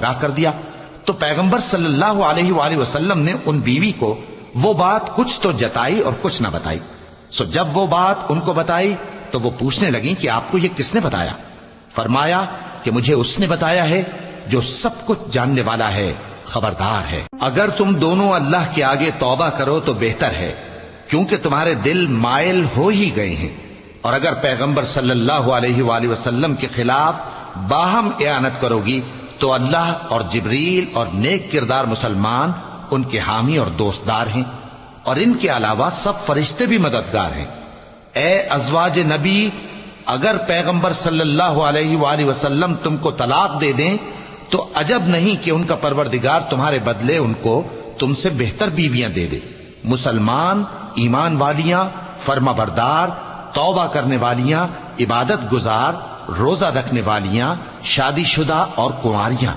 آگاہ کر دیا تو پیغمبر صلی اللہ علیہ وآلہ وسلم نے ان بیوی کو وہ بات کچھ تو جتائی اور کچھ نہ بتائی. سو جب وہ بات ان کو بتائی تو وہ پوچھنے لگیں کہ آپ کو یہ کس نے بتایا؟ فرمایا کہ مجھے اس نے بتایا ہے جو سب کچھ جاننے والا ہے، خبردار ہے. اگر تم دونوں اللہ کے آگے توبہ کرو تو بہتر ہے، کیونکہ تمہارے دل مائل ہو ہی گئے ہیں. اور اگر پیغمبر صلی اللہ علیہ وآلہ وسلم کے خلاف باہم اعانت کرو گی تو اللہ اور جبریل اور نیک کردار مسلمان ان کے حامی اور دوستدار ہیں، اور ان کے علاوہ سب فرشتے بھی مددگار ہیں. اے ازواج نبی، اگر پیغمبر صلی اللہ علیہ وآلہ وسلم تم کو طلاق دے دیں تو عجب نہیں کہ ان کا پروردگار تمہارے بدلے ان کو تم سے بہتر بیویاں دے دے. مسلمان، ایمان والیاں، فرما بردار، توبہ کرنے والیاں، عبادت گزار، روزہ رکھنے والیاں، شادی شدہ اور کنواریاں.